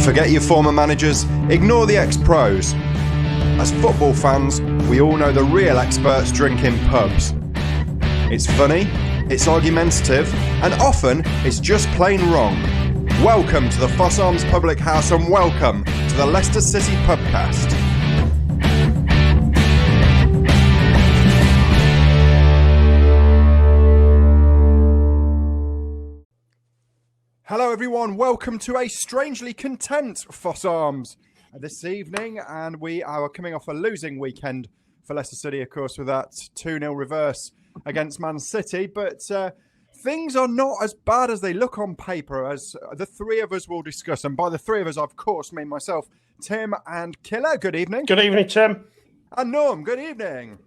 Forget your former managers, ignore the ex-pros. As football fans, we all know the real experts drink in pubs. It's funny, it's argumentative, and often it's just plain wrong. Welcome to the Foss Arms Public House and welcome to the Leicester City Pubcast. Hello everyone, welcome to a strangely content Foss Arms this evening, and we are coming off a losing weekend for Leicester City, of course, with that 2-0 reverse against Man City, but things are not as bad as they look on paper, as the three of us will discuss, and by the three of us, I of course mean myself, Tim and Killer. Good evening. Good evening, Tim. And Norm, good evening.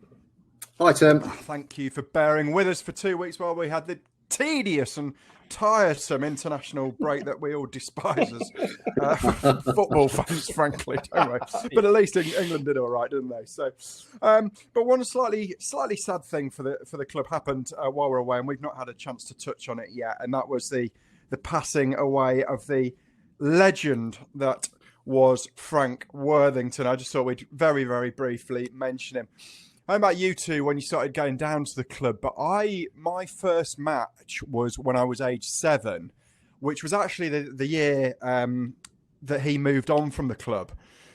Hi, Tim. Thank you for bearing with us for 2 weeks while we had the tedious and tiresome international break that we all despise as football fans, frankly, don't we? But at least England did all right, didn't they? So, but one slightly sad thing for the club happened while we're away, and we've not had a chance to touch on it yet, and that was the passing away of the legend that was Frank Worthington. I just thought we'd very, very briefly mention him. I don't know about you two when you started going down to the club, but my first match was when I was age 7, which was actually the year that he moved on from the club.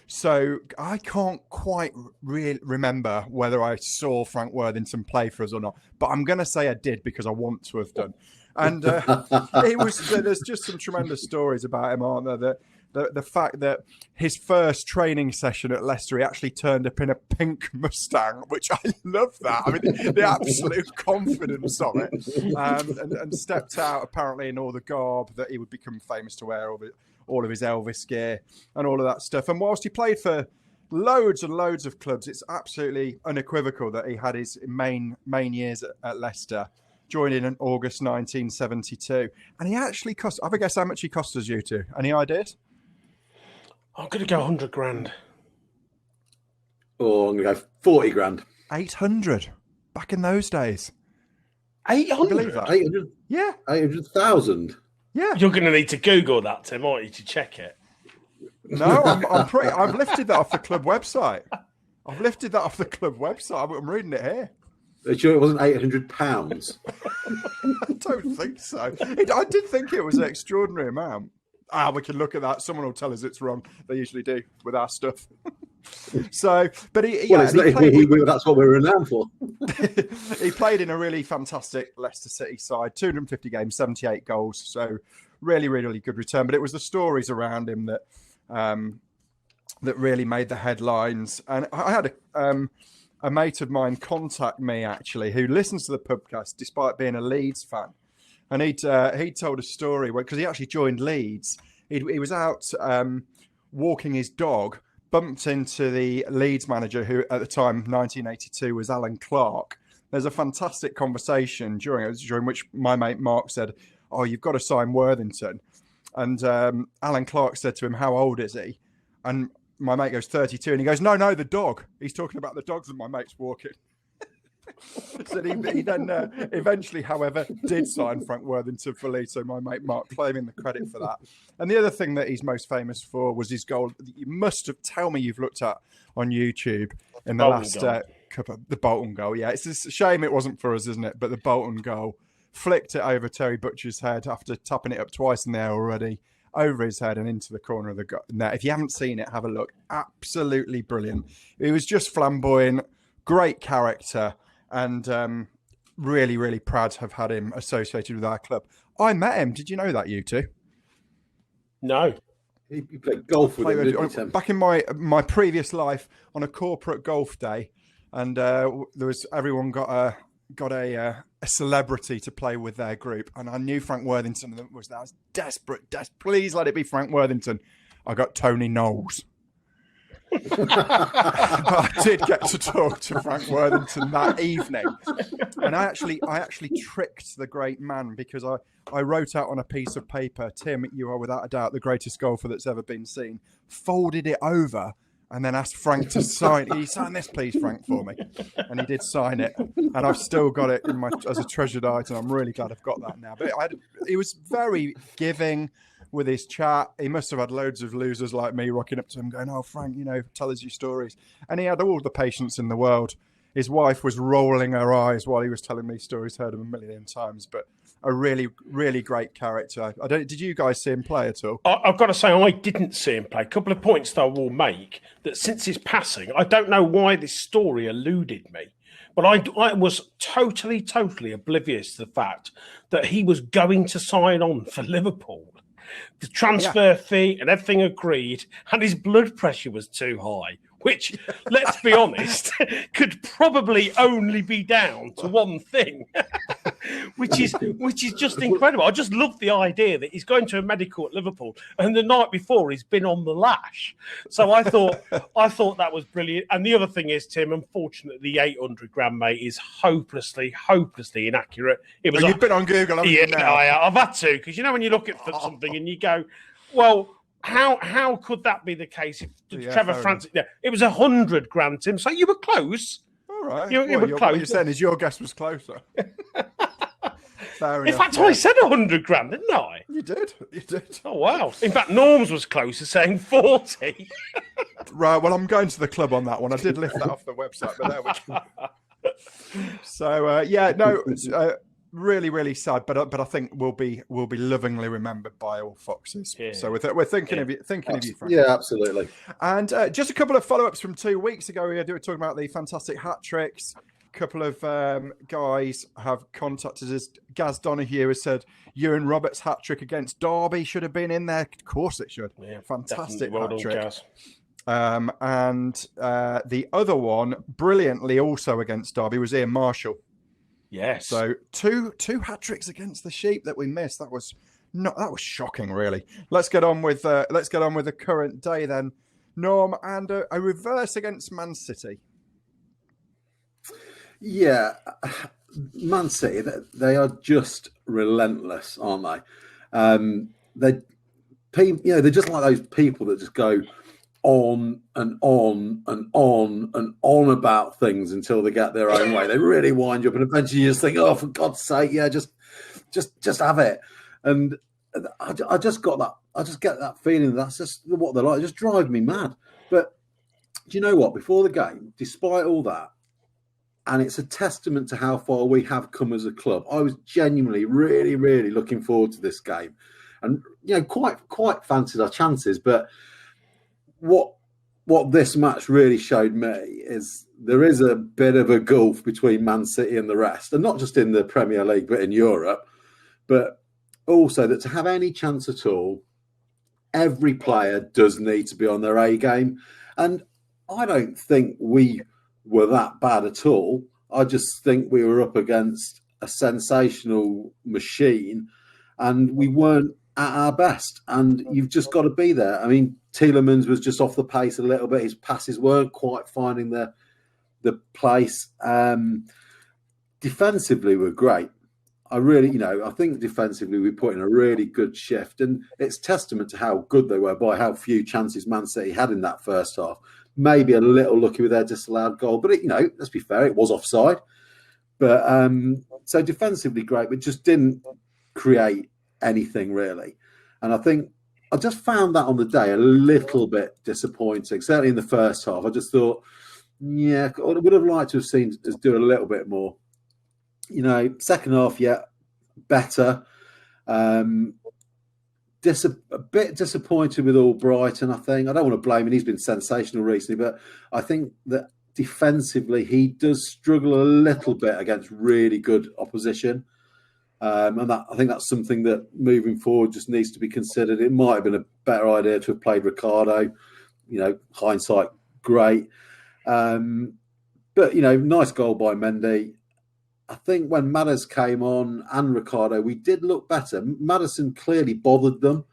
So I can't quite remember whether I saw Frank Worthington play for us or not, but I'm going to say I did because I want to have done. And there's just some tremendous stories about him, aren't there? The fact that his first training session at Leicester, he actually turned up in a pink Mustang, which I love that. I mean, the absolute confidence of it. And stepped out apparently in all the garb that he would become famous to wear, all of his Elvis gear and all of that stuff. And whilst he played for loads and loads of clubs, it's absolutely unequivocal that he had his main years at Leicester, joining in August 1972. And he actually cost, I guess how much he cost us, you two? Any ideas? I'm going to go 100 grand. Oh, I'm going to go 40 grand. 800 back in those days. 800? Believe that? 800? Yeah. 800,000? Yeah. You're going to need to Google that, Tim, aren't you, to check it? No, I've lifted that off the club website. I'm reading it here. Are you sure it wasn't £800? I don't think so. I did think it was an extraordinary amount. We can look at that. Someone will tell us it's wrong. They usually do with our stuff. So, but that's what we're renowned for. He played in a really fantastic Leicester City side, 250 games, 78 goals. So, really, really good return. But it was the stories around him that that really made the headlines. And I had a mate of mine contact me actually, who listens to the Pubcast despite being a Leeds fan. And he'd told a story because he actually joined Leeds. He was out walking his dog, bumped into the Leeds manager, who at the time, 1982, was Alan Clark. There's a fantastic conversation during which my mate Mark said, "Oh, you've got to sign Worthington." And Alan Clark said to him, "How old is he?" And my mate goes, 32. And he goes, no, the dog. He's talking about the dogs that my mate's walking. So he then eventually, however, did sign Frank Worthington for Leeds. So my mate Mark claiming the credit for that. And the other thing that he's most famous for was his goal. You must have tell me you've looked at on YouTube in the last couple, the Bolton goal. Yeah, it's a shame it wasn't for us, isn't it? But the Bolton goal flicked it over Terry Butcher's head after tapping it up twice in there already, over his head and into the corner of the net. If you haven't seen it, have a look. Absolutely brilliant. He was just flamboyant, great character. And really, really proud to have had him associated with our club. I met him. Did you know that, you two? No. He played golf with him, didn't he? Back in my previous life on a corporate golf day, and everyone got a celebrity to play with their group, and I knew Frank Worthington was there. I was desperate. Please let it be Frank Worthington. I got Tony Knowles. I did get to talk to Frank Worthington that evening, and I actually tricked the great man because I wrote out on a piece of paper, "Tim, you are without a doubt the greatest golfer that's ever been seen," folded it over and then asked Frank to sign. Can you sign this, please, Frank, for me? And he did sign it, and I've still got it as a treasured item. I'm really glad I've got that now. But he was very giving, with his chat. He must have had loads of losers like me rocking up to him going, "Oh, Frank, tell us your stories." And he had all the patience in the world. His wife was rolling her eyes while he was telling me stories, heard him a million times, but a really, really great character. Did you guys see him play at all? I've got to say, I didn't see him play. A couple of points that I will make, that since his passing, I don't know why this story eluded me, but I was totally oblivious to the fact that he was going to sign on for Liverpool. The transfer fee and everything agreed, and his blood pressure was too high, which, let's be honest, could probably only be down to one thing, which is just incredible. I just love the idea that he's going to a medical at Liverpool, and the night before he's been on the lash. So I thought that was brilliant. And the other thing is, Tim, unfortunately, the 800 gram, mate, is hopelessly inaccurate. It was. You've been on Google, haven't you? Now? I've had to, because when you look at something and you go, well, how could that be the case if Trevor Francis? Yeah, it was 100 grand, Tim. So you were close. All right. You were close. What you're saying is your guess was closer. In fact, I said 100 grand, didn't I? You did. Oh, wow. In fact, Norm's was closer, saying 40. Right. Well, I'm going to the club on that one. I did lift that off the website, but there we go. So, really, really sad, but I think we'll be lovingly remembered by all Foxes. Yeah. So we're thinking of you, Frank. Yeah, absolutely. And just a couple of follow-ups from 2 weeks ago. We were talking about the fantastic hat tricks. A couple of guys have contacted us. Gaz Donahue has said Ewan Roberts' hat trick against Derby should have been in there. Of course, it should. Yeah, fantastic hat trick. And the other one, brilliantly also against Derby, was Ian Marshall. Yes. So two hat tricks against the Sheep that we missed. That was shocking, really. Let's get on with the current day then, Norm, and a reverse against Man City. Yeah, Man City, they are just relentless, aren't they? They're just like those people that just go on and on and on and on about things until they get their own way. They really wind you up, and eventually you just think, "Oh, for God's sake, yeah, just have it." And I just got that. I just get that feeling that's just what they're like. It just drives me mad. But do you know what? Before the game, despite all that, and it's a testament to how far we have come as a club, I was genuinely, really, really looking forward to this game, and quite fancied our chances, but. What this match really showed me is there is a bit of a gulf between Man City and the rest, and not just in the Premier League, but in Europe. But also that to have any chance at all, every player does need to be on their A game. And I don't think we were that bad at all. I just think we were up against a sensational machine, and we weren't at our best. And you've just got to be there. I mean, Tielemans was just off the pace a little bit. His passes weren't quite finding the place. Defensively, we're great. I think defensively we put in a really good shift, and it's testament to how good they were by how few chances Man City had in that first half. Maybe a little lucky with their disallowed goal, but let's be fair, it was offside. But so defensively great, but just didn't create anything really. And I think I just found that on the day a little bit disappointing. Certainly in the first half, I just thought, I would have liked to have seen us do a little bit more. Second half, better. A bit disappointed with Albrighton, I think. I don't want to blame him. He's been sensational recently, but I think that defensively he does struggle a little bit against really good opposition. And I think that's something that moving forward just needs to be considered. It might have been a better idea to have played Ricardo. Hindsight, great. But, nice goal by Mendy. I think when Madders came on and Ricardo, we did look better. Maddison clearly bothered them.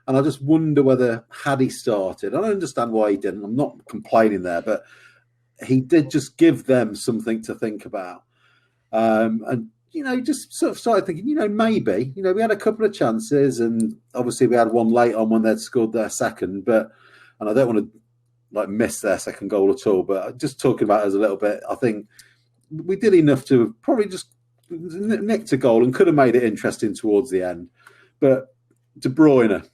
And I just wonder whether, had he started, I don't understand why he didn't. I'm not complaining there, but he did just give them something to think about. And just sort of started thinking, maybe, we had a couple of chances, and obviously we had one late on when they'd scored their second, and I don't want to miss their second goal at all, but just talking about it as a little bit, I think we did enough to probably just nicked a goal and could have made it interesting towards the end. But De Bruyne,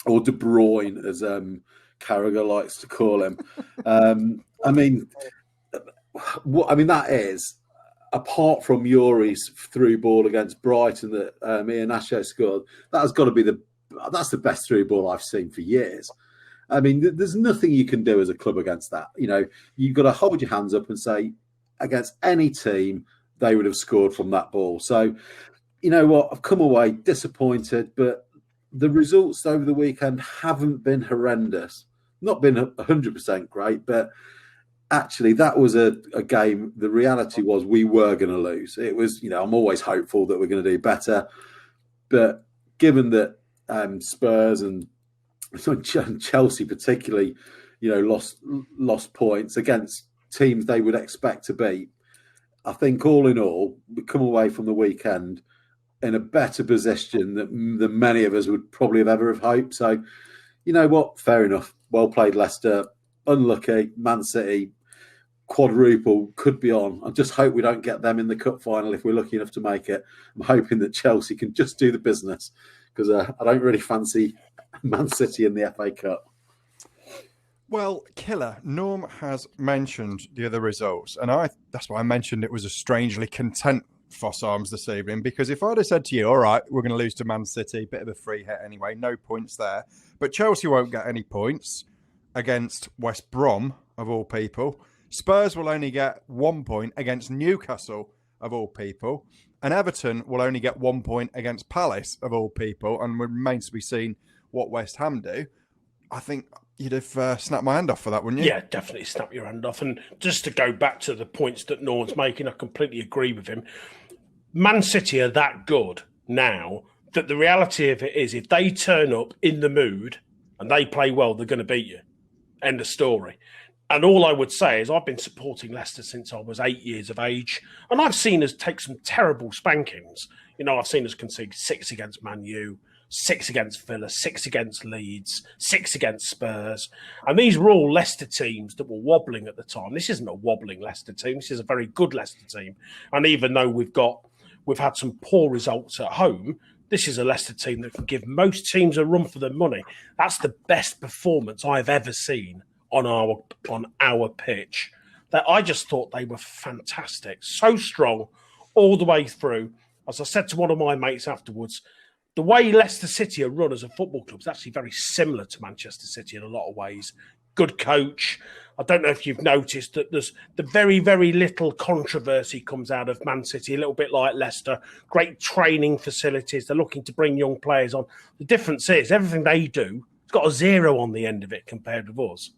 or De Bruyne, as Carragher likes to call him. I mean, that is, apart from Yuri's through ball against Brighton that Iheanacho scored, that's got to be that's the best through ball I've seen for years. I mean, there's nothing you can do as a club against that. You know, you've got to hold your hands up and say, against any team, they would have scored from that ball. So, you know what? I've come away disappointed, but the results over the weekend haven't been horrendous. Not been 100% great, but actually that was a game. The reality was we were going to lose. It was, you know, I'm always hopeful that we're going to do better. But given that Spurs and Chelsea particularly, you know, lost points against teams they would expect to beat, I think all in all, we come away from the weekend in a better position than many of us would probably have ever have hoped. So, you know what? Fair enough. Well played, Leicester. Unlucky. Man City, quadruple could be on. I just hope we don't get them in the cup final if we're lucky enough to make it. I'm hoping that Chelsea can just do the business because I don't really fancy Man City in the FA Cup. Well, Killer, Norm has mentioned the other results, and that's why I mentioned it was a strangely content Foss Arms this evening, because if I'd have said to you, all right, we're going to lose to Man City, bit of a free hit anyway, no points there, but Chelsea won't get any points against West Brom, of all people. Spurs will only get 1 point against Newcastle, of all people, and Everton will only get 1 point against Palace, of all people, and remains to be seen what West Ham do. I think you'd have snapped my hand off for that, wouldn't you? Yeah, definitely snap your hand off. And just to go back to the points that Norm's making, I completely agree with him. Man City are that good now that the reality of it is if they turn up in the mood and they play well, they're going to beat you. End of story. And all I would say is I've been supporting Leicester since I was 8 years of age, and I've seen us take some terrible spankings. You know, I've seen us concede 6 against Man U, 6 against Villa, 6 against Leeds, 6 against Spurs. And these were all Leicester teams that were wobbling at the time. This isn't a wobbling Leicester team. This is a very good Leicester team. And even though we've had some poor results at home, this is a Leicester team that can give most teams a run for their money. That's the best performance I've ever seen on our pitch. That I just thought they were fantastic. So strong all the way through. As I said to one of my mates afterwards, the way Leicester City are run as a football club is actually very similar to Manchester City in a lot of ways. Good coach. I don't know if you've noticed that there's the very, very little controversy comes out of Man City, a little bit like Leicester. Great training facilities. They're looking to bring young players on. The difference is everything they do, it's got a 0 on the end of it compared with us.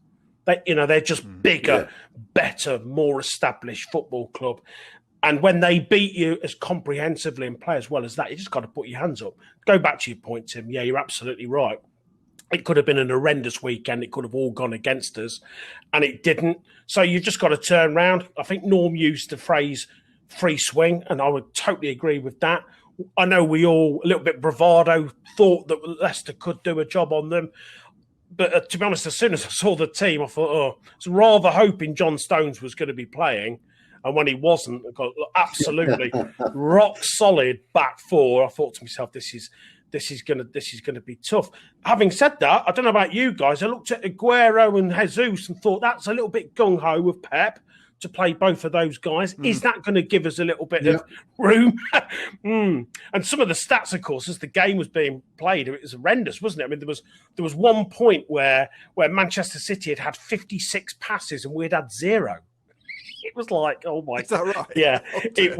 They're just bigger, better, more established football club. And when they beat you as comprehensively and play as well as that, you just got to put your hands up. Go back to your point, Tim. Yeah, you're absolutely right. It could have been an horrendous weekend. It could have all gone against us, and it didn't. So you've just got to turn around. I think Norm used the phrase free swing, and I would totally agree with that. I know we all, a little bit bravado, thought that Leicester could do a job on them. But to be honest, as soon as I saw the team, I thought, I was rather hoping John Stones was going to be playing. And when he wasn't, I got absolutely rock solid back four. I thought to myself, this is gonna be tough. Having said that, I don't know about you guys. I looked at Aguero and Jesus and thought that's a little bit gung ho with Pep to play both of those guys. Is that going to give us a little bit of room? And some of the stats, of course, as the game was being played, it was horrendous, wasn't it? I mean, there was 1 point where Manchester City had 56 passes and we'd had 0. It was like, oh my! Is that right? Yeah, it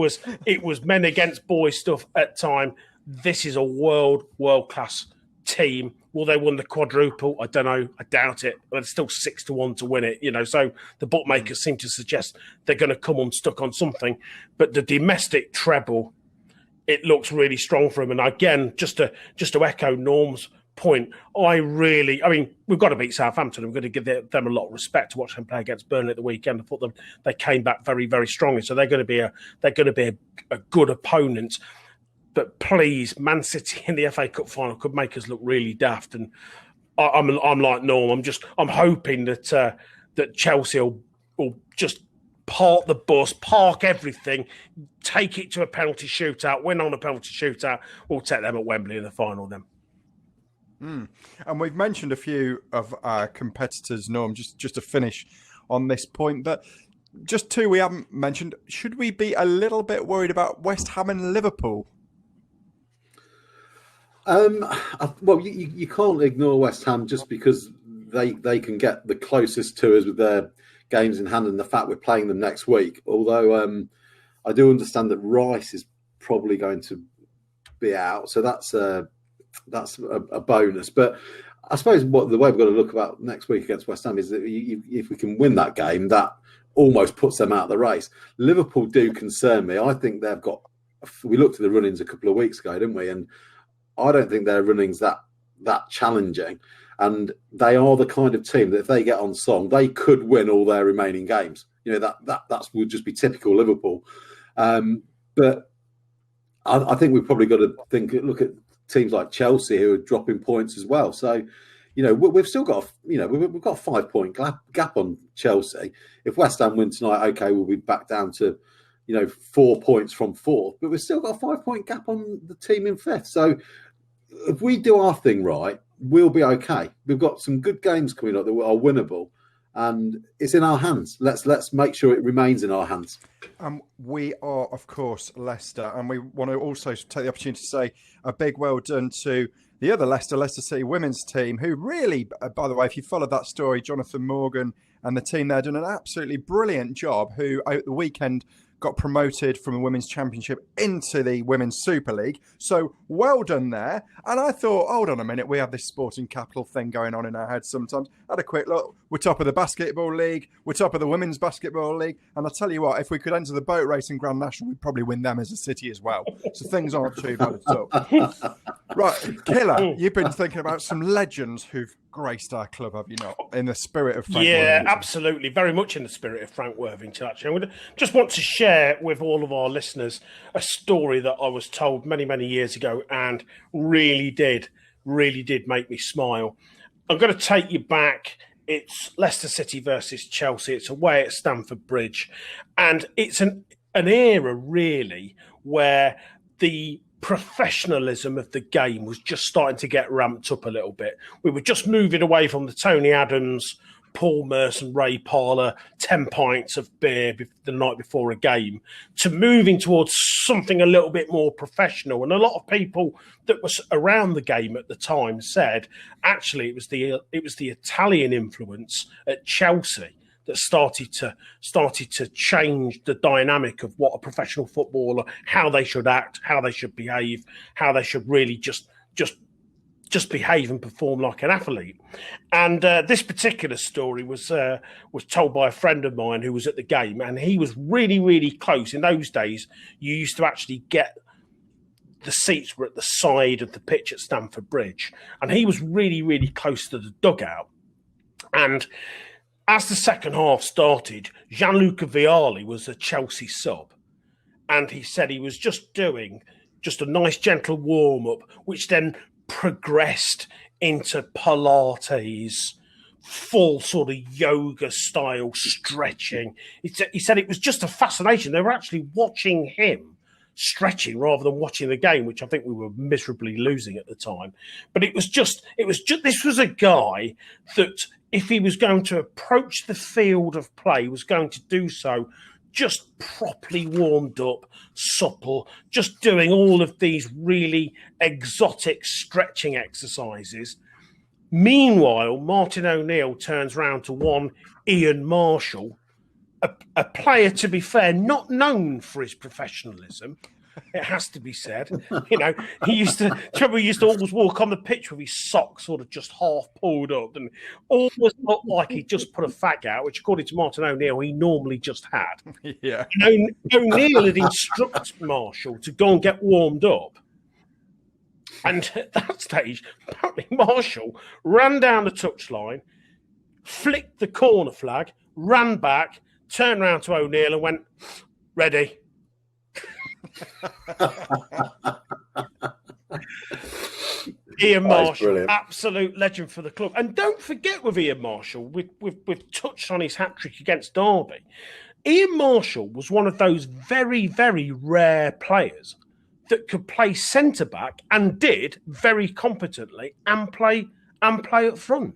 was men against boys stuff at time. This is a world class team. Will they win the quadruple? I don't know. I doubt it. But it's still 6-1 to win it. So the bookmakers seem to suggest they're going to come unstuck on something. But the domestic treble, it looks really strong for them. And again, just to echo Norm's point, we've got to beat Southampton. We've got to give them a lot of respect to watch them play against Burnley at the weekend. I thought they came back very, very strongly. So they're going to be a good opponent. But please, Man City in the FA Cup final could make us look really daft. And I'm like Norm. I'm hoping that Chelsea will just park the bus, park everything, take it to a penalty shootout, win on a penalty shootout. We'll take them at Wembley in the final then. And we've mentioned a few of our competitors, Norm, just to finish on this point, but just two we haven't mentioned. Should we be a little bit worried about West Ham and Liverpool? Well, you can't ignore West Ham just because they can get the closest to us with their games in hand and the fact we're playing them next week. Although I do understand that Rice is probably going to be out, so that's a bonus. But I suppose the way we've got to look about next week against West Ham is that if we can win that game, that almost puts them out of the race. Liverpool do concern me. I think they've got. We looked at the run-ins a couple of weeks ago, didn't we? And I don't think their run-ins that challenging. And they are the kind of team that if they get on song, they could win all their remaining games. You know, that would just be typical Liverpool. But I think we've probably got to look at teams like Chelsea who are dropping points as well. So, you know, we've still got, we've got a 5-point gap on Chelsea. If West Ham win tonight, okay, we'll be back down to, 4 points from fourth. But we've still got a 5-point gap on the team in fifth. So if we do our thing right, we'll be okay. We've got some good games coming up that are winnable, and it's in our hands. Let's make sure it remains in our hands. We are, of course, Leicester, and we want to also take the opportunity to say a big well done to the other Leicester City women's team, who really, by the way, if you followed that story, Jonathan Morgan and the team there done an absolutely brilliant job, who at the weekend got promoted from the Women's Championship into the Women's Super League. So well done there. And I thought, hold on a minute, we have this sporting capital thing going on in our heads sometimes. I had a quick look. We're top of the Basketball League. We're top of the Women's Basketball League. And I'll tell you what, if we could enter the boat racing Grand National, we'd probably win them as a city as well. So things aren't too bad at all. Right, Killer, you've been thinking about some legends who've graced our club, have you not? In the spirit of Frank Worthington. Absolutely. Very much in the spirit of Frank Worthington, actually. I just want to share with all of our listeners a story that I was told many, many years ago and really did make me smile. I'm going to take you back. It's Leicester City versus Chelsea. It's away at Stamford Bridge. And it's an era, really, where the professionalism of the game was just starting to get ramped up a little bit. We were just moving away from the Tony Adams, Paul Merson, Ray Parlour, 10 pints of beer the night before a game, to moving towards something a little bit more professional. And a lot of people that was around the game at the time said, actually, it was the Italian influence at Chelsea that started to change the dynamic of what a professional footballer, how they should act, how they should behave, how they should really just behave and perform like an athlete. And this particular story was told by a friend of mine who was at the game, and he was really, really close. In those days, you used to actually get the seats were at the side of the pitch at Stamford Bridge, and he was really, really close to the dugout. And as the second half started, Gianluca Vialli was a Chelsea sub, and he said he was just doing a nice gentle warm-up, which then progressed into Pilates, full sort of yoga-style stretching. He said it was just a fascination. They were actually watching him stretching rather than watching the game, which I think we were miserably losing at the time. But this was a guy that, if he was going to approach the field of play, was going to do so just properly warmed up, supple, just doing all of these really exotic stretching exercises. Meanwhile, Martin O'Neill turns round to one Ian Marshall, a player, to be fair, not known for his professionalism. It has to be said. He used to always walk on the pitch with his socks sort of just half pulled up and always looked like he just put a fag out, which, according to Martin O'Neill, he normally just had. Yeah. O'Neill had instructed Marshall to go and get warmed up. And at that stage, apparently Marshall ran down the touchline, flicked the corner flag, ran back, turned round to O'Neill and went, "Ready." Ian Marshall, absolute legend for the club. And don't forget with Ian Marshall, we've touched on his hat-trick against Derby. Ian Marshall was one of those very, very rare players that could play centre back and did very competently and play up front.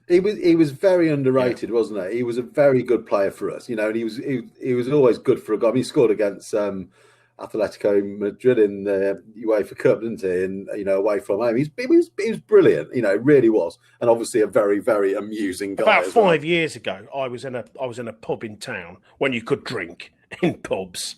He was very underrated, wasn't he? He was a very good player for us, and he was always good for a guy. I mean, he scored against Atletico Madrid in the UEFA Cup, didn't he? And away from home, he was brilliant. It really was, and obviously a very, very amusing guy. About 5 years ago, I was in a pub in town when you could drink in pubs,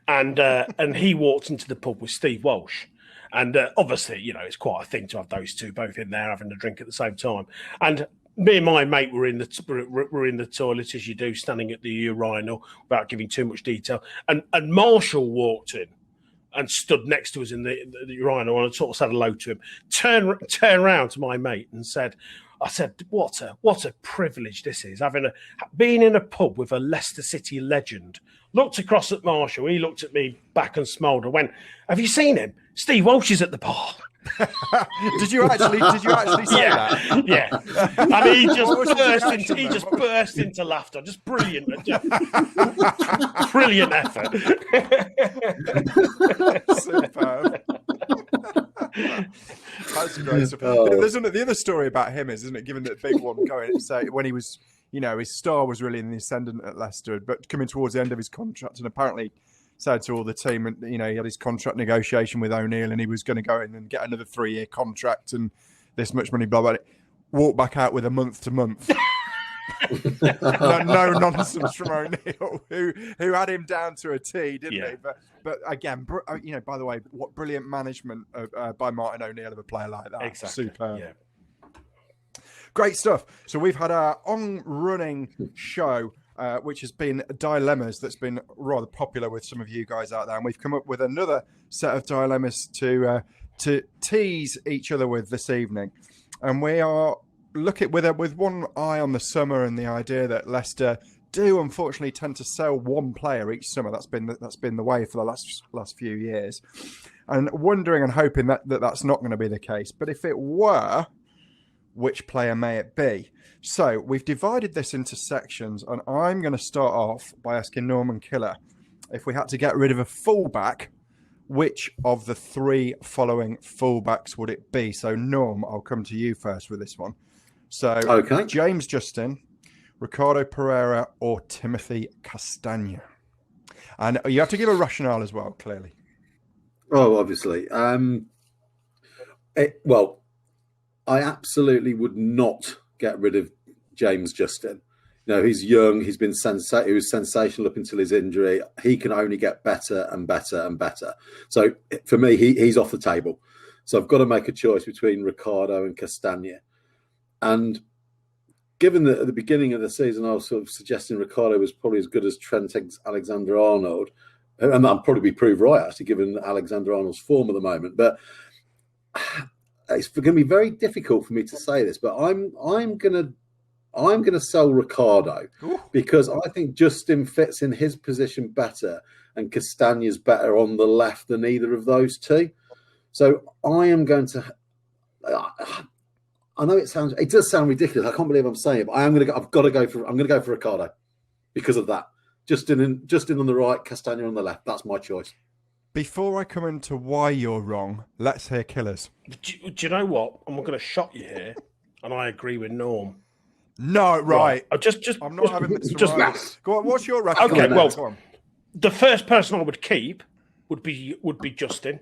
and he walked into the pub with Steve Walsh. And obviously, it's quite a thing to have those two both in there having a drink at the same time. And me and my mate were in the toilet, as you do, standing at the urinal, without giving too much detail. And Marshall walked in and stood next to us in the urinal, and I sort of said hello to him. Turn around to my mate and said, what a privilege this is, being in a pub with a Leicester City legend. Looked across at Marshall. He looked at me back and smiled and went, "Have you seen him? Steve Walsh is at the bar." Did you actually say that? Yeah. And he just burst into laughter. Just brilliant. Brilliant effort. Superb. That's great stuff. The other story about him isn't it? Given that big one going, when he was, his star was really in the ascendant at Leicester, but coming towards the end of his contract, and apparently said to all the team, and he had his contract negotiation with O'Neill, and he was going to go in and get another 3-year contract and this much money, blah blah. Walk back out with a month to month. No nonsense from O'Neill, who had him down to a T, didn't he? But again, by the way, what brilliant management by Martin O'Neill of a player like that. Exactly. Superb. Yeah. Great stuff. So we've had our on-running show, which has been dilemmas that's been rather popular with some of you guys out there, and we've come up with another set of dilemmas to tease each other with this evening, and we are looking with one eye on the summer and the idea that Leicester do unfortunately tend to sell one player each summer. That's been the way for the last few years, and wondering and hoping that's not going to be the case. But if it were, which player may it be? So we've divided this into sections, and I'm going to start off by asking Norman Killer, if we had to get rid of a fullback, which of the 3 following fullbacks would it be? So Norm, I'll come to you first with this one. So okay. James Justin, Ricardo Pereira, or Timothy Castagna? And you have to give a rationale as well, clearly. Oh, obviously. I absolutely would not get rid of James Justin. He's young. He's been he was sensational up until his injury. He can only get better and better and better. So for me, he's off the table. So I've got to make a choice between Ricardo and Castagna. And given that at the beginning of the season, I was sort of suggesting Ricardo was probably as good as Trent Alexander-Arnold, and I'll probably be proved right, actually, given Alexander-Arnold's form at the moment. But it's going to be very difficult for me to say this, but I'm going to sell Ricardo. Ooh. Because I think Justin fits in his position better, and Castagna's better on the left than either of those two. So I am going to. I know it does sound ridiculous. I can't believe I'm saying it, but I'm going to go for Ricardo because of that. Justin on the right, Castagna on the left. That's my choice. Before I come into why you're wrong, let's hear Killers. Do you know what? I'm going to shock you here, and I agree with Norm. No, right. I'm not having this. Go on. What's your rationale? Okay, well, the first person I would keep would be Justin,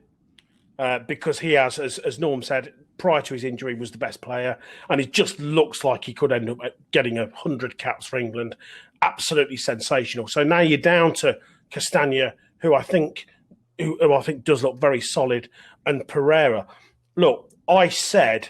because he has, as Norm said, prior to his injury, was the best player, and it just looks like he could end up getting 100 caps for England. Absolutely sensational. So now you're down to Castagna, who I think does look very solid, and Pereira. Look, I said,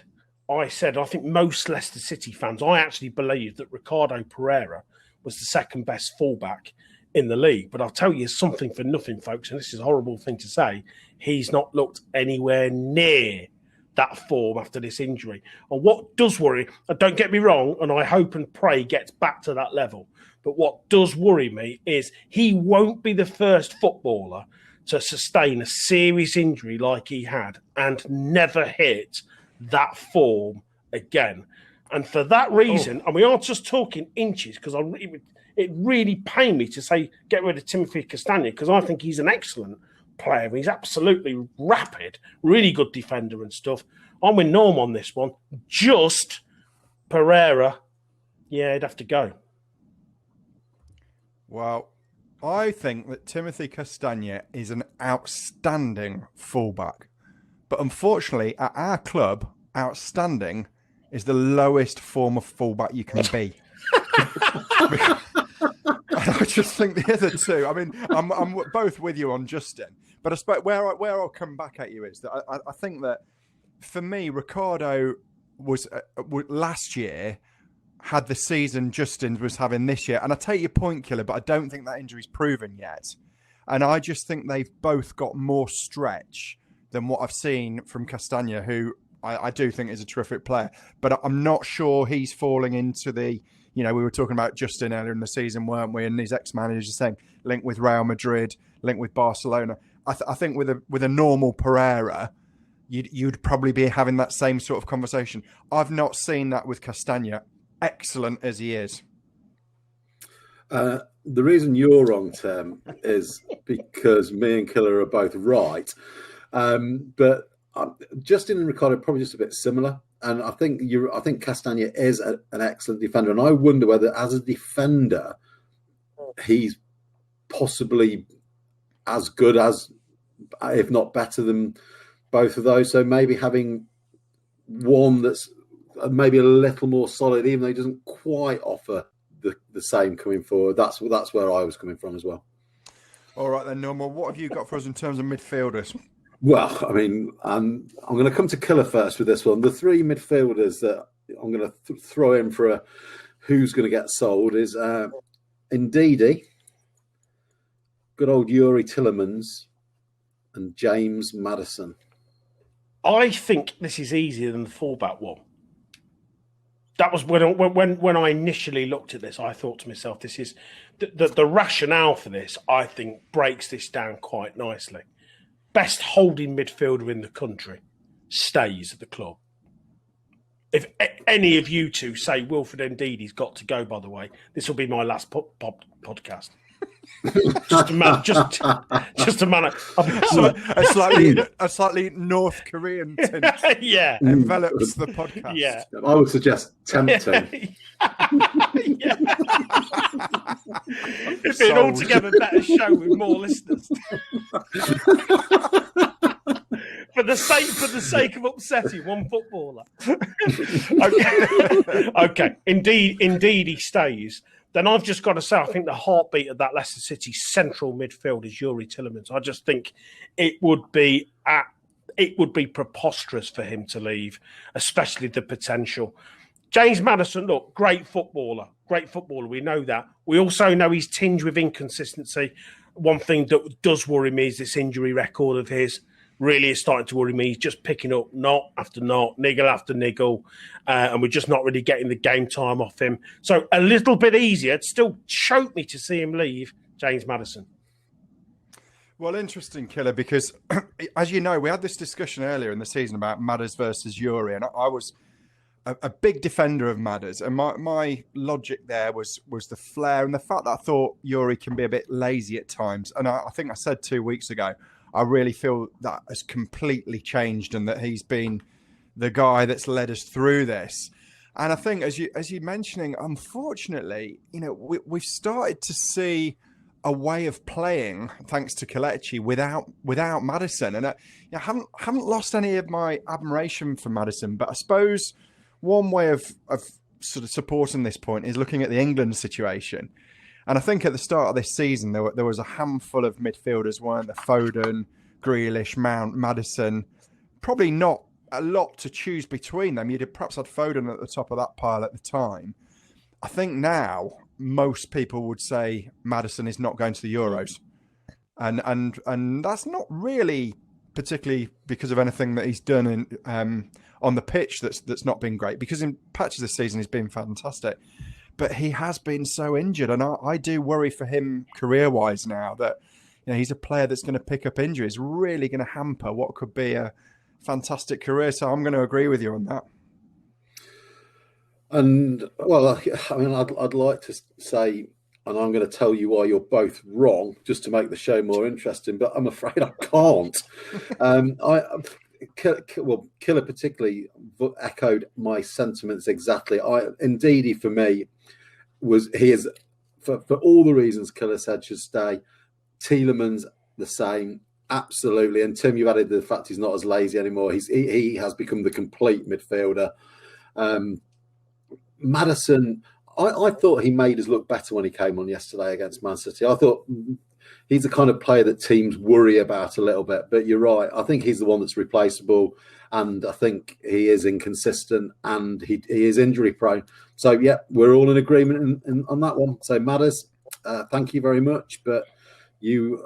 I think most Leicester City fans, I actually believe that Ricardo Pereira was the second best fullback in the league. But I'll tell you something for nothing, folks, and this is a horrible thing to say. He's not looked anywhere near that form after this injury. And what does worry, and don't get me wrong, and I hope and pray gets back to that level, but what does worry me is he won't be the first footballer to sustain a serious injury like he had and never hit that form again. And for that reason, and we aren't just talking inches, because it really pained me to say get rid of Timothy Castagna because I think he's an excellent player. He's absolutely rapid, really good defender and stuff. I'm with Norm on this one. Just Pereira, yeah, he'd have to go. Well, I think that Timothy Castagna is an outstanding fullback. But unfortunately, at our club, outstanding is the lowest form of fullback you can be. I just think the other two, I mean, I'm both with you on Justin, but I suppose where I'll come back at you is that I think that for me, Ricardo was last year had the season Justin was having this year. And I take your point, Killer, but I don't think that injury's proven yet. And I just think they've both got more stretch than what I've seen from Castagna, who I do think is a terrific player. But I'm not sure he's falling into the, we were talking about Justin earlier in the season, weren't we? And his ex-managers are saying linked with Real Madrid, linked with Barcelona. I think with a normal Pereira, you'd probably be having that same sort of conversation. I've not seen that with Castagna, excellent as he is. The reason you're wrong, Tim, is because me and Killer are both right. But Justin and Ricardo are probably just a bit similar. And I think Castagna is an excellent defender. And I wonder whether, as a defender, he's possibly as good as, if not better than both of those. So maybe having one that's maybe a little more solid, even though he doesn't quite offer the same coming forward. That's where I was coming from as well. All right then, Norman, what have you got for us in terms of midfielders? Well, I mean, I'm going to come to Killer first with this one. The three midfielders that I'm going to throw in for a who's going to get sold is Ndidi, good old Yuri Tillemans, and James Maddison. I think this is easier than the fullback one. That was when I initially looked at this, I thought to myself, this is the rationale for this, I think, breaks this down quite nicely. Best holding midfielder in the country stays at the club. If any of you two say Wilfred Ndidi's got to go, by the way, this will be my last podcast. just a man. A slightly North Korean tint envelops the podcast. Yeah, I would suggest tempting. It'd be an altogether better show with more listeners. For the sake of upsetting one footballer. Okay. Indeed, he stays. Then I've just got to say, I think the heartbeat of that Leicester City central midfield is Yuri Tillemans. I just think it would be preposterous for him to leave, especially the potential. James Maddison, look, great footballer. We know that. We also know he's tinged with inconsistency. One thing that does worry me is this injury record of his. Really is starting to worry me. He's just picking up knot after knot, niggle after niggle, and we're just not really getting the game time off him. So a little bit easier. It still choked me to see him leave, James Maddison. Well, interesting, Killer, because as you know, we had this discussion earlier in the season about Madders versus Yuri, and I was a big defender of Madders, and my logic there was the flair and the fact that I thought Yuri can be a bit lazy at times. And I think I said 2 weeks ago, I really feel that has completely changed and that he's been the guy that's led us through this. And I think, as you're mentioning, unfortunately, we've started to see a way of playing, thanks to Kelechi, without Maddison. And I haven't lost any of my admiration for Maddison, but I suppose one way of sort of supporting this point is looking at the England situation. And I think at the start of this season, there was a handful of midfielders, weren't there? Foden, Grealish, Mount, Maddison. Probably not a lot to choose between them. You'd have perhaps had Foden at the top of that pile at the time. I think now most people would say Maddison is not going to the Euros. And that's not really particularly because of anything that he's done on the pitch that's not been great. Because in patches this season, he's been fantastic. But he has been so injured, and I do worry for him career-wise now that he's a player that's going to pick up injuries, really going to hamper what could be a fantastic career. So I'm going to agree with you on that. And well, I mean, I'd like to say and I'm going to tell you why you're both wrong, just to make the show more interesting. But I'm afraid I can't. Killer particularly echoed my sentiments exactly. Indeedy for me he is for all the reasons Killer said should stay. Tielemans the same, absolutely. And Tim, you added the fact he's not as lazy anymore. He has become the complete midfielder. Maddison, I thought he made us look better when he came on yesterday against Man City. I thought he's the kind of player that teams worry about a little bit. But you're right. I think he's the one that's replaceable. And I think he is inconsistent and he is injury prone. So, yeah, we're all in agreement on that one. So, Madders, thank you very much. But you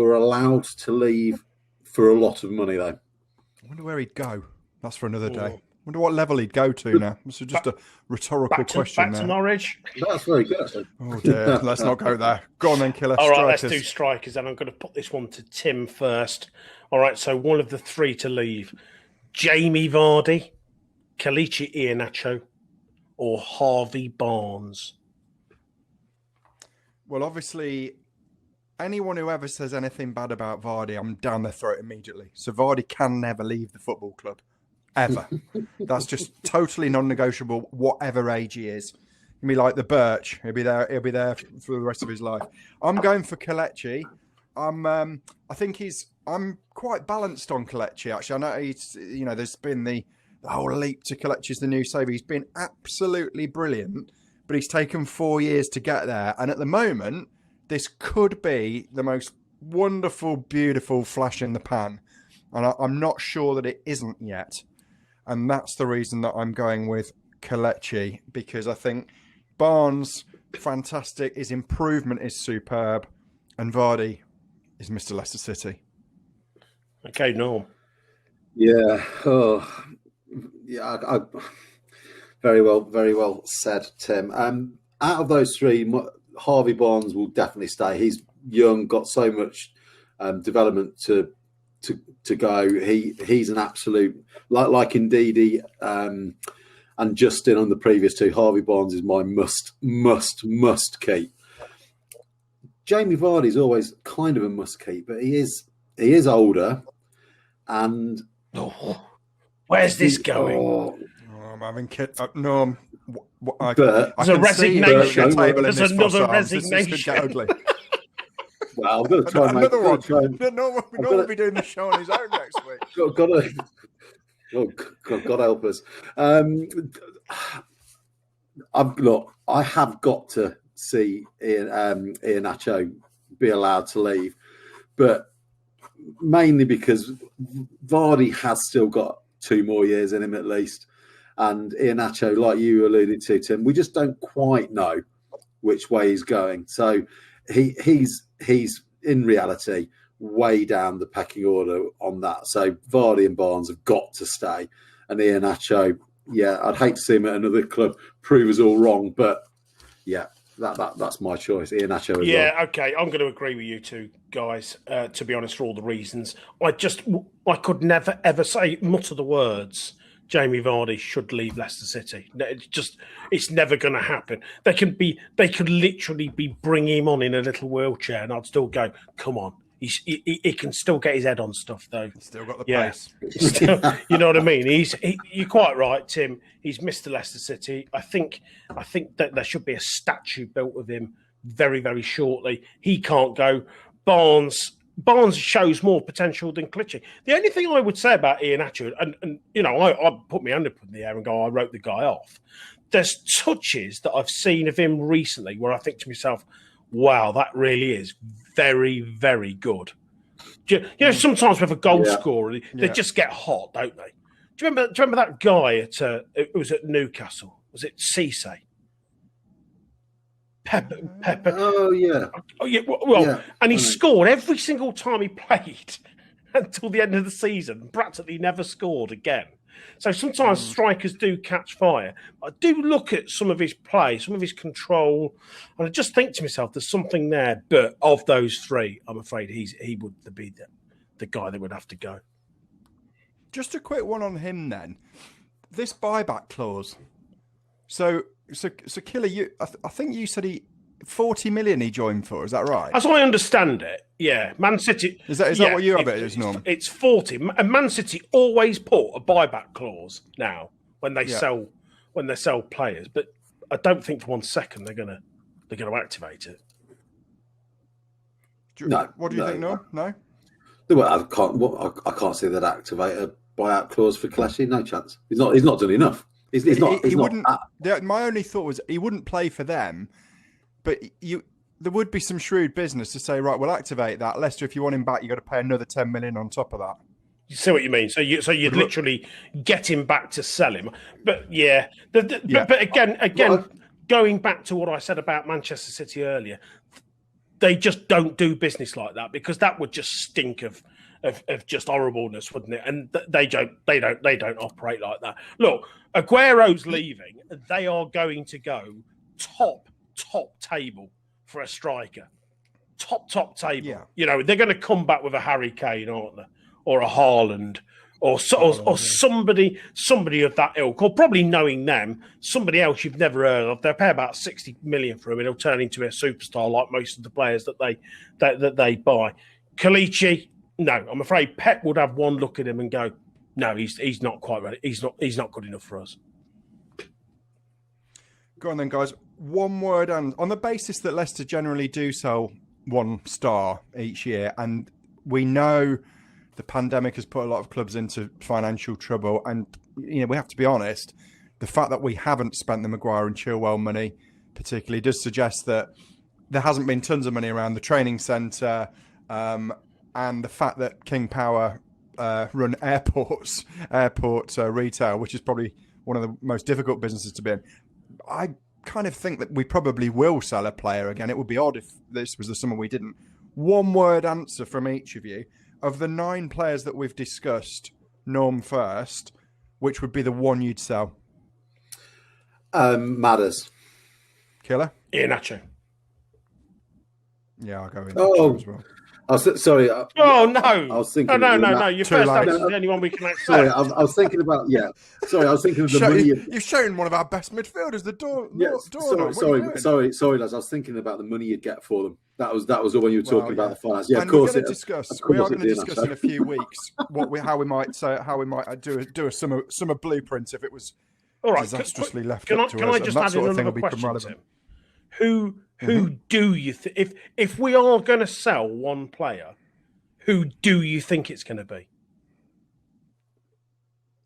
are allowed to leave for a lot of money, though. I wonder where he'd go. That's for another day. I wonder what level he'd go to now. This is just a rhetorical question. Back to Norwich. That's very good. Oh dear, let's not go there. Go on then, Killer. All right, Strikers. let's do strikers. And I'm going to put this one to Tim first. All right, so one of the three to leave. Jamie Vardy, Kelechi Iheanacho, or Harvey Barnes? Well, obviously, anyone who ever says anything bad about Vardy, I'm down their throat immediately. So Vardy can never leave the football club. Ever. That's just totally non-negotiable, whatever age he is. He'll be like the Birch. He'll be there for the rest of his life. I'm going for Kelechi. I'm quite balanced on Kelechi, actually. I know there's been the whole leap to Kelechi's the new savior. He's been absolutely brilliant, but he's taken 4 years to get there. And at the moment, this could be the most wonderful, beautiful flash in the pan. And I'm not sure that it isn't yet. And that's the reason that I'm going with Kelechi, because I think Barnes, fantastic. His improvement is superb. And Vardy is Mr. Leicester City. Okay, Norm. Yeah. Oh, yeah. Very well said, Tim. Out of those three, Harvey Barnes will definitely stay. He's young, got so much development to go. He's an absolute like Ndidi and Justin on the previous two. Harvey Barnes is my must keep. Jamie Vardy's always kind of a must keep, but he is older and where's this going? I'm having no. There's a resignation. There's another resignation. This could get ugly. Well, I'm going to try and make another one. No one will be doing the show on his own next week. God help us. I have got to see Iheanacho be allowed to leave, but mainly because Vardy has still got 2 more years in him at least, and Iheanacho, like you alluded to, Tim, we just don't quite know which way he's going. So he's in reality way down the pecking order on that. So Vardy and Barnes have got to stay, and Iheanacho, yeah, I'd hate to see him at another club prove us all wrong, but yeah, that's my choice. Iheanacho as well. Yeah, okay, I'm going to agree with you two guys. To be honest, for all the reasons, I could never ever mutter the words Jamie Vardy should leave Leicester City. It's never going to happen. They could literally be bringing him on in a little wheelchair, and I'd still go, come on. He can still get his head on stuff, though. He's still got the pace. You know what I mean? You're quite right, Tim. He's Mr. Leicester City. I think that there should be a statue built of him very, very shortly. He can't go. Barnes shows more potential than Kelechi. The only thing I would say about Iheanacho, and I put my hand up in the air and go, I wrote the guy off. There's touches that I've seen of him recently where I think to myself, wow, that really is very, very good. Sometimes with a goal scorer, they just get hot, don't they? Do you remember that guy it was at Newcastle? Was it Cisse? Pepper. Oh yeah. And he scored every single time he played until the end of the season. Practically never scored again. So sometimes strikers do catch fire. I do look at some of his play, some of his control, and I just think to myself, there's something there. But of those three, I'm afraid he would be the guy that would have to go. Just a quick one on him then. This buyback clause. So Killer, I think you said 40 million he joined for? Is that right? As I understand it, yeah. Man City. Is that what you have it as, Norm? It's 40. And Man City always put a buyback clause now when they sell players, but I don't think for 1 second they're gonna activate it. No. What do you think, Norm? No. Well, I can't see that activate a buyout clause for Cleshi. No chance. He's not done enough. He's not. My only thought was he wouldn't play for them, but there would be some shrewd business to say, right, we'll activate that. Leicester, if you want him back, you got to pay another 10 million on top of that. You see what you mean? So you'd literally get him back to sell him. But yeah, but again, going back to what I said about Manchester City earlier, they just don't do business like that, because that would just stink of just horribleness, wouldn't it? And they don't operate like that. Look, Aguero's leaving. They are going to go top table for a striker. Top table. Yeah. You know, they're going to come back with a Harry Kane, aren't they? Or a Haaland, or somebody of that ilk, or probably, knowing them, somebody else you've never heard of. They'll pay about 60 million for him, and he'll turn into a superstar like most of the players that they buy. Kelechi, no, I'm afraid Pep would have one look at him and go, no, he's not quite ready. He's not good enough for us. Go on then, guys. One word, and on the basis that Leicester generally do sell 1 star each year, and we know the pandemic has put a lot of clubs into financial trouble, and we have to be honest, the fact that we haven't spent the Maguire and Chilwell money particularly does suggest that there hasn't been tons of money around the training centre, and the fact that King Power run airport retail, which is probably one of the most difficult businesses to be in. I kind of think that we probably will sell a player again. It would be odd if this was the summer we didn't. One word answer from each of you. Of the 9 players that we've discussed, Norm first, which would be the one you'd sell? Matters. Killer? Iheanacho. Yeah, I'll go with that as well. Sorry. No! I was thinking. No! Your first answer is the only one we can accept. Sorry, I was thinking about. Yeah. Sorry, I was thinking of the money. You've shown one of our best midfielders, the door. Sorry, lads. I was thinking about the money you'd get for them. That was all when you were talking about the finance. Yeah, and of course. We are going to discuss in a few weeks how we might do a summer blueprint if it was disastrously left up to us. Can I just add in another question, Tim? Who do you think, if we are going to sell one player, who do you think it's going to be?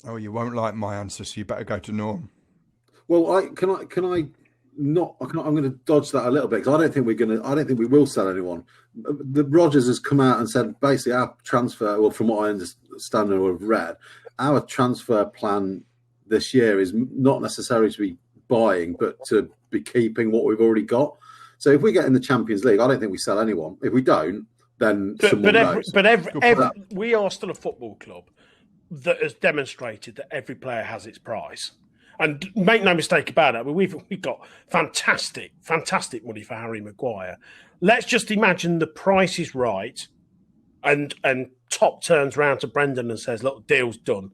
Oh, you won't like my answer, so you better go to Norm. Well, I'm going to dodge that a little bit, because I don't think we will sell anyone. The Rodgers has come out and said basically our transfer, well, from what I understand or have read, our transfer plan this year is not necessarily to be buying, but to be keeping what we've already got. So if we get in the Champions League, I don't think we sell anyone. If we don't, then we are still a football club that has demonstrated that every player has its price. And make no mistake about it, I mean, we've got fantastic money for Harry Maguire. Let's just imagine the price is right, and Top turns round to Brendan and says, "Look, deal's done."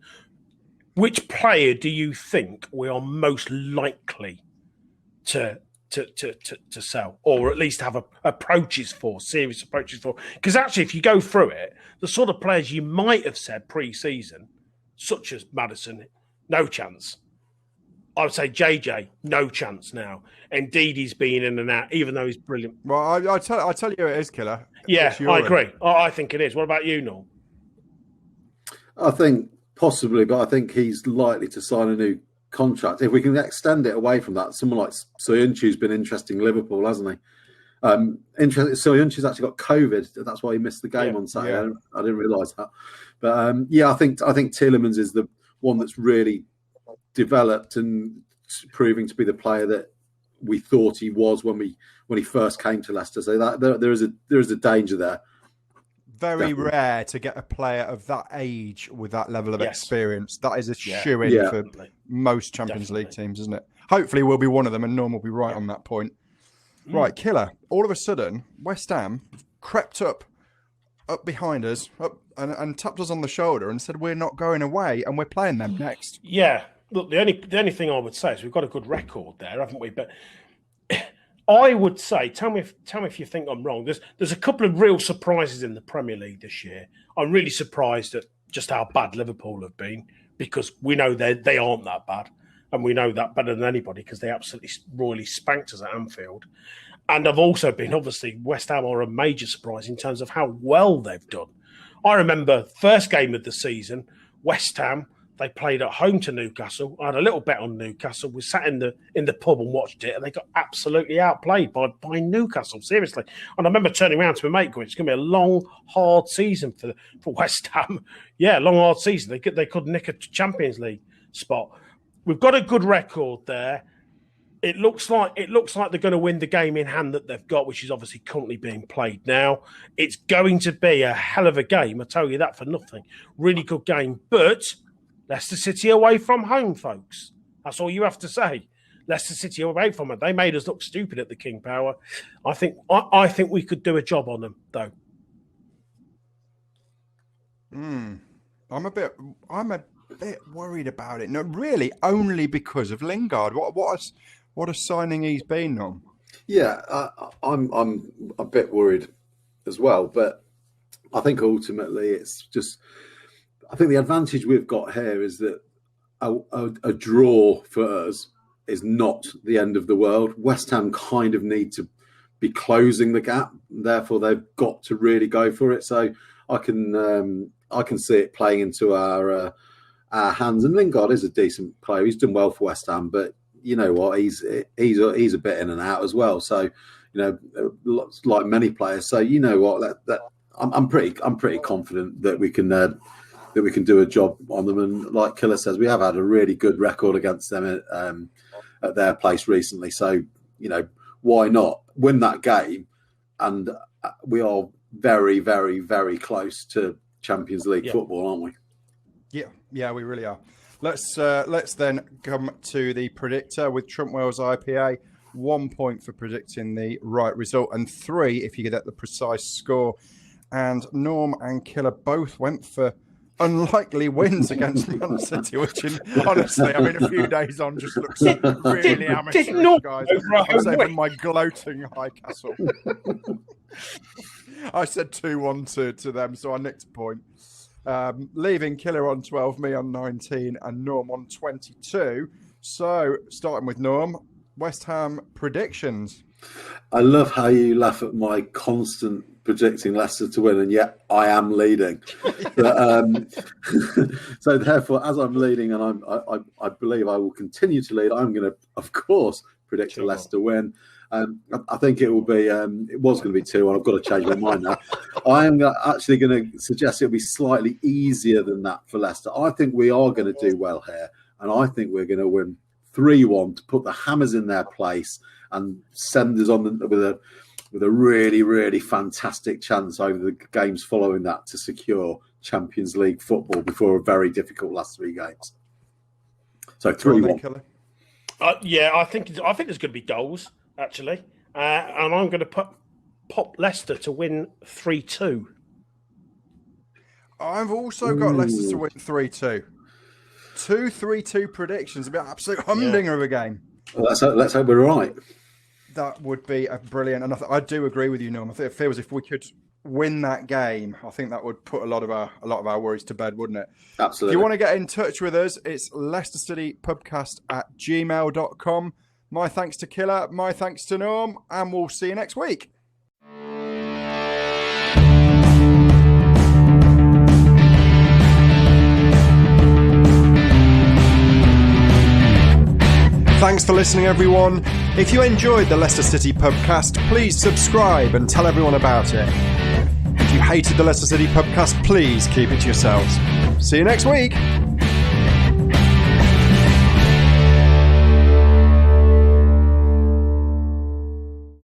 Which player do you think we are most likely to sell, or at least have serious approaches for? Because actually, if you go through it, the sort of players you might have said pre-season, such as Maddison, no chance. I would say JJ, no chance now. Indeed, he's been in and out, even though he's brilliant. Well, I tell you it is, Killer. Yeah, I agree. I think it is. What about you, Noel? I think possibly, but I think he's likely to sign a new contract. If we can extend it away from that, someone like Soyuncu's been interesting in Liverpool, hasn't he? Soyuncu's actually got COVID. That's why he missed the game on Saturday. Yeah. I didn't realise that. But I think Tielemans is the one that's really developed and proving to be the player that we thought he was when he first came to Leicester. So that there is a danger there. Very definitely rare to get a player of that age with that level of experience. That is a shoe-in for most Champions League teams, isn't it? Hopefully we'll be one of them, and Norm will be right on that point. Right, Killer. All of a sudden, West Ham crept up behind us and tapped us on the shoulder and said, "We're not going away, and we're playing them next." Yeah. Look, the only thing I would say is we've got a good record there, haven't we? But I would say, tell me if you think I'm wrong. There's a couple of real surprises in the Premier League this year. I'm really surprised at just how bad Liverpool have been, because we know they aren't that bad, and we know that better than anybody because they absolutely royally spanked us at Anfield. And I've also been, obviously, West Ham are a major surprise in terms of how well they've done. I remember first game of the season, West Ham. They played at home to Newcastle. I had a little bet on Newcastle. We sat in the pub and watched it, and they got absolutely outplayed by Newcastle, seriously. And I remember turning around to my mate going, it's going to be a long, hard season for West Ham. Yeah, long, hard season. They could nick a Champions League spot. We've got a good record there. It looks like they're going to win the game in hand that they've got, which is obviously currently being played now. It's going to be a hell of a game, I tell you that for nothing. Really good game, but Leicester City away from home, folks. That's all you have to say. Leicester City away from it. They made us look stupid at the King Power. I think we could do a job on them, though. I'm a bit worried about it. No, really, only because of Lingard. What a signing he's been on. Yeah, I'm a bit worried as well, but I think ultimately it's just. I think the advantage we've got here is that a draw for us is not the end of the world. West Ham kind of need to be closing the gap. Therefore, they've got to really go for it. So I can see it playing into our hands. And Lingard is a decent player. He's done well for West Ham, but you know what? He's a bit in and out as well. So like many players. So you know what? I'm pretty confident that we can. That we can do a job on them. And like Killer says, we have had a really good record against them at their place recently. So, why not win that game? And we are very, very, very close to Champions League football, aren't we? Yeah, we really are. Let's then come to the predictor with Trumpwell's IPA. 1 point for predicting the right result, and 3 if you get the precise score. And Norm and Killer both went for unlikely wins against Man City, which honestly, I mean, a few days on just looks really amateur, guys. I'm saving my gloating High Castle. I said 2-1 to them, so I nicked a point. Leaving Killer on 12, me on 19, and Norm on 22. So, starting with Norm, West Ham predictions. I love how you laugh at my constant predicting Leicester to win, and yet I am leading. But, so therefore, as I'm leading, and I believe I will continue to lead, I'm going to, of course, predict a Leicester win. I think it will be. It was going to be 2-1. I've got to change my mind now. I am actually going to suggest it'll be slightly easier than that for Leicester. I think we are going to do well here, and I think we're going to win 3-1 to put the Hammers in their place and send us on with a really, really fantastic chance over the games following that to secure Champions League football before a very difficult last 3 games. So 3-1. I think there's going to be goals actually, and I'm going to pop Leicester to win 3-2. I've also got Leicester to win 3-2. 2-3-2 predictions. A bit absolute humdinger of a game. Well, let's hope we're right. That would be a brilliant, and I do agree with you, Norm. I think it feels if we could win that game, I think that would put a lot of our worries to bed, wouldn't it? Absolutely. If you want to get in touch with us, it's Leicester City Pubcast at gmail.com. My thanks to Killer, my thanks to Norm, and we'll see you next week. Thanks for listening, everyone. If you enjoyed the Leicester City Pubcast, please subscribe and tell everyone about it. If you hated the Leicester City Pubcast, please keep it to yourselves. See you next week.